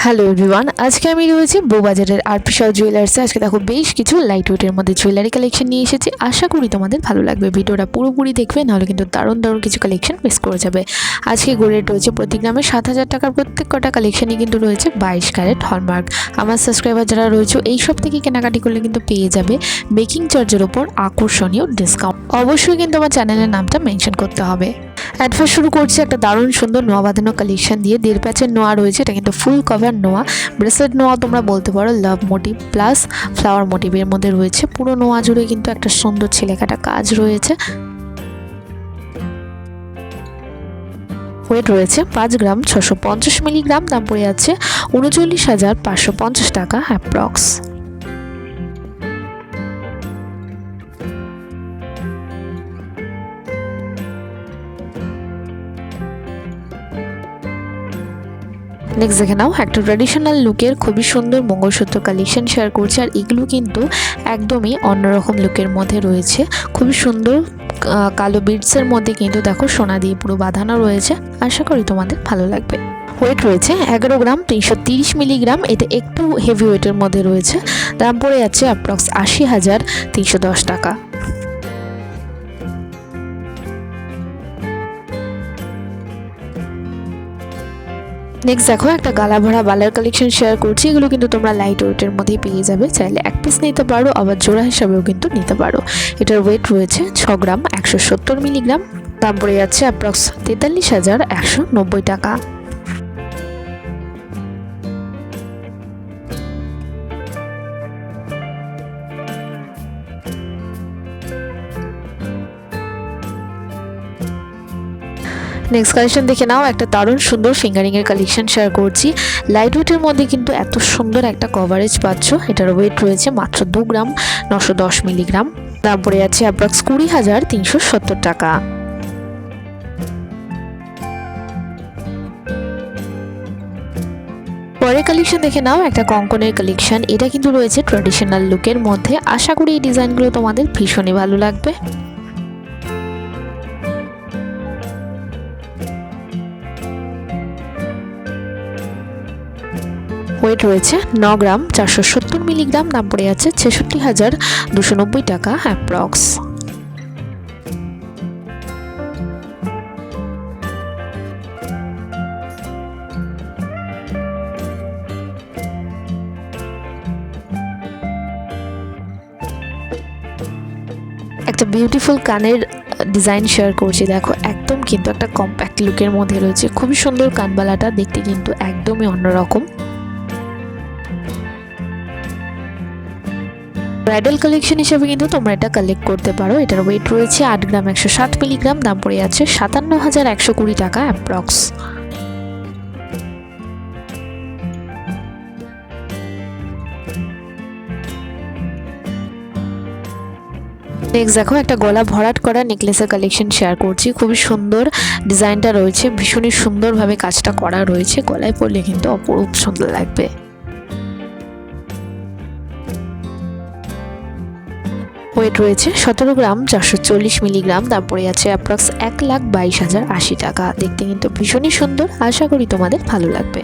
Hello everyone, আজকে আমি রয়েছি বউবাজারের আরপিসাও জুয়েলার্সে। আজকে দেখো বেশ কিছু লাইট ওয়েটের মধ্যে জুয়েলারি কালেকশন নিয়ে এসেছি। আশা করি তোমাদের ভালো লাগবে। ভিডিওটা পুরোপুরি দেখবে, নাহলে কিন্তু দারুণ দারুণ কিছু কালেকশন মিস করে যাবে। আজকে গোল্ড রেট রয়েছে প্রতি গ্রামে 7,000 টাকার। প্রত্যেক কটা কালেকশনই কিন্তু রয়েছে 22 ক্যারেট হলমার্ক। আমার সাবস্ক্রাইবার যারা রয়েছে এই সব থেকে কেনাকাটি করলে কিন্তু পেয়ে যাবে মেকিং চার্জের ওপর আকর্ষণীয় ডিসকাউন্ট। অবশ্যই কিন্তু আমার চ্যানেলের নামটা মেনশন করতে হবে। অ্যাডভান্স শুরু করছি একটা দারুণ সুন্দর নোয়া বাঁধানো কালেকশন দিয়ে। 1.5 প্যাচের নোয়া রয়েছে, এটা কিন্তু ফুল কভার নোয়া, ব্রেসলেট নোয়া তোমরা বলতে পারো। লাভ মোটিভ প্লাস ফ্লাওয়ার মোটিভের মধ্যে রয়েছে। পুরো নোয়া জুড়ে কিন্তু একটা সুন্দর ছেলেকাটা কাজ রয়েছে। ওয়েট রয়েছে 5 গ্রাম 650 মিলিগ্রাম। দাম পড়ে যাচ্ছে 39,550 টাকা অ্যাপ্রক্স। নেক্সট দেখে নাও একটা ট্র্যাডিশনাল লুকের খুবই সুন্দর মঙ্গলসূত্র কালেকশন শেয়ার করছি। আর এগুলো কিন্তু একদমই অন্যরকম লুকের মধ্যে রয়েছে। খুবই সুন্দর কালো বিডসের মধ্যে কিন্তু দেখো সোনা দিয়ে পুরো বাঁধানো রয়েছে। আশা করি তোমাদের ভালো লাগবে। ওয়েট রয়েছে 11 গ্রাম 330 মিলিগ্রাম। এটা একটু হেভি ওয়েটের মধ্যে রয়েছে। দাম পড়ে যাচ্ছে অ্যাপ্রক্স 80,310 টাকা। নেক্সট দেখো একটা গালা ভরা বালার কালেকশন শেয়ার করছি। এগুলো কিন্তু তোমরা লাইট ওয়েটের মধ্যেই পেয়ে যাবে। চাইলে এক পিস নিতে পারো, আবার জোড়া হিসাবেও কিন্তু নিতে পারো। এটার ওয়েট রয়েছে 6 গ্রাম 170 মিলিগ্রাম। দাম পড়ে যাচ্ছে অ্যাপ্রক্স 43,190 টাকা। নেক্সট কালেকশন দেখে নাও একটা দারুণ সুন্দর ফিঙ্গারিং এর কালেকশন শেয়ার করছি। লাইট ওয়েটের মধ্যে কিন্তু এত সুন্দর একটা কভারেজ পাচ্ছ। এটার ওয়েট রয়েছে মাত্র 2 গ্রাম 910 মিলিগ্রাম। দাম পড়ে যাচ্ছে অ্যাপ্রক্স 20,370 টাকা। পরের কালেকশন দেখে নাও একটা কঙ্কনের কালেকশন। এটা কিন্তু রয়েছে ট্র্যাডিশনাল লুকের মধ্যে। আশা করি এই ডিজাইনগুলো তোমাদের ভীষণই ভালো লাগবে। ওয়েট রয়েছে 9 গ্রাম 470 মিলিগ্রাম। দাম পড়ে যাচ্ছে 66,290 টাকা অ্যাপ্রক্স। একটা বিউটিফুল কানের ডিজাইন শেয়ার করছি। দেখো একদম কিন্তু একটা কম্প্যাক্ট লুকের মধ্যে রয়েছে। খুবই সুন্দর কানবালাটা দেখতে কিন্তু একদমই অন্যরকম। ব্রাইডাল কালেকশন হিসেবে কিন্তু তোমরা এটা কালেক্ট করতে পারো। এটার ওয়েট রয়েছে 8 গ্রাম 160 মিলিগ্রাম। দাম পড়ে যাচ্ছে 57,120 টাকা অ্যাপ্রক্স। নেক্সট দেখো একটা গলা ভরাট করা নেকলেসের কালেকশন শেয়ার করছি। খুবই সুন্দর ডিজাইনটা রয়েছে, ভীষণই সুন্দরভাবে কাজটা করা রয়েছে। গলায় পরলে কিন্তু অপরূপ সুন্দর লাগবে। ওয়েট রয়েছে 17 গ্রাম 440 মিলিগ্রাম। দাম পড়ে যাচ্ছে অ্যাপ্রক্স 1,22,080 টাকা। দেখতে কিন্তু ভীষণই সুন্দর। আশা করি তোমাদের ভালো লাগবে।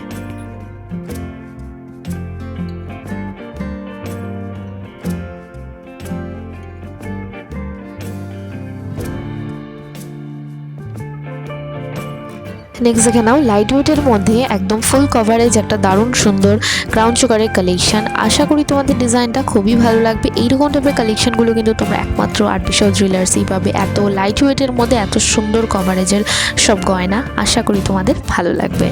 নেক্সট দেখে নাও লাইট ওয়েটের মধ্যে একদম ফুল কভারেজ একটা দারুণ সুন্দর ক্রাউন চোকারের কালেকশন। আশা করি তোমাদের ডিজাইনটা খুবই ভালো লাগবে। এইরকম টাইপের কালেকশনগুলো কিন্তু তোমরা একমাত্র আরপিসাও জুয়েলার্সই পাবে। এত লাইট ওয়েটের মধ্যে এত সুন্দর কভারেজের সব গয়না। আশা করি তোমাদের ভালো লাগবে।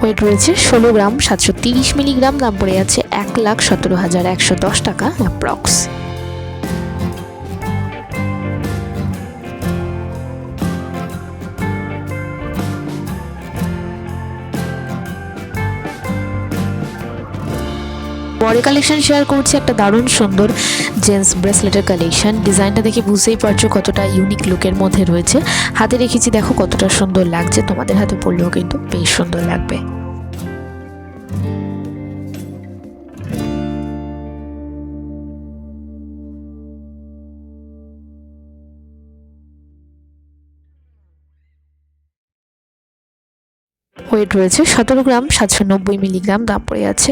ওয়েট রয়েছে 16 গ্রাম 730 মিলিগ্রাম। দাম পড়ে যাচ্ছে 1,17,110 টাকা অ্যাপ্রক্স। পরে কালেকশন শেয়ার করছি একটা দারুণ সুন্দর জেন্টস ব্রেসলেটের কালেকশন। ডিজাইনটা দেখে বুঝতেই পারছো কতটা ইউনিক লুকের মধ্যে রয়েছে। হাতে রেখেছি, দেখো কতটা সুন্দর লাগছে। তোমাদের হাতে পরলেও কিন্তু বেশ সুন্দর লাগবে। ওয়েট রয়েছে 17 গ্রাম 790 মিলিগ্রাম, দাম পড়ে যাচ্ছে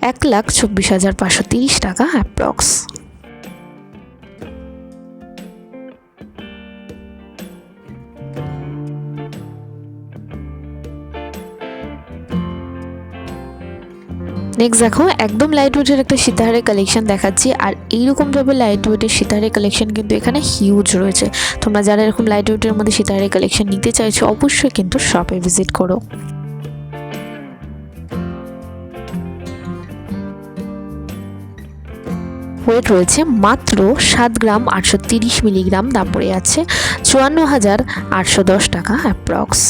1,24,530 টাকা অ্যাপ্রক্স। নেক্সট দেখো একদম লাইট ওয়েটের একটা সীতাহারের কালেকশন দেখাচ্ছি। আর এইরকম টাইপের লাইট ওয়েটের সীতাহারের কালেকশন কিন্তু এখানে হিউজ রয়েছে। তোমরা যারা এরকম লাইট ওয়েটের মধ্যে সীতাহারের কালেকশন নিতে চাইছো অবশ্যই কিন্তু শপে ভিজিট করো। ওয়েট রয়েছে মাত্র 7 গ্রাম 830 মিলিগ্রাম, দাম পড়ে যাচ্ছে 54,810 টাকা অ্যাপ্রক্স।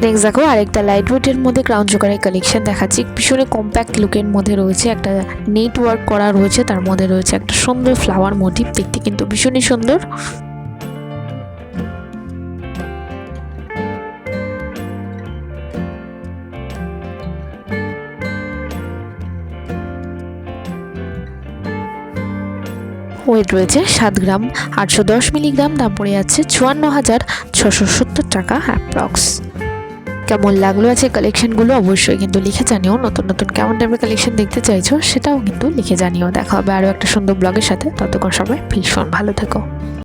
নেক্সট দেখো আরেকটা লাইট ওয়েটের মধ্যে ক্রাউন চোকারের কালেকশন দেখাচ্ছি। ভীষণ কম্প্যাক্ট লুকের মধ্যে রয়েছে, একটা নেট ওয়ার্ক করা রয়েছে, তার মধ্যে রয়েছে একটা সুন্দর ফ্লাওয়ার মোটিভ, দেখতে কিন্তু ভীষণই সুন্দর। ওয়েট রয়েছে 7 গ্রাম 810 মিলিগ্রাম, দাম পড়ে যাচ্ছে 54,670 টাকা অ্যাপ্রক্স। কেমন লাগলো আছে কালেকশনগুলো অবশ্যই কিন্তু লিখে জানিও। নতুন নতুন কেমন টাইপের কালেকশন দেখতে চাইছো সেটাও কিন্তু লিখে জানিও। দেখা হবে আরও একটা সুন্দর ব্লগের সাথে, ততক্ষণ সবাই ভীষণ ভালো থেকো।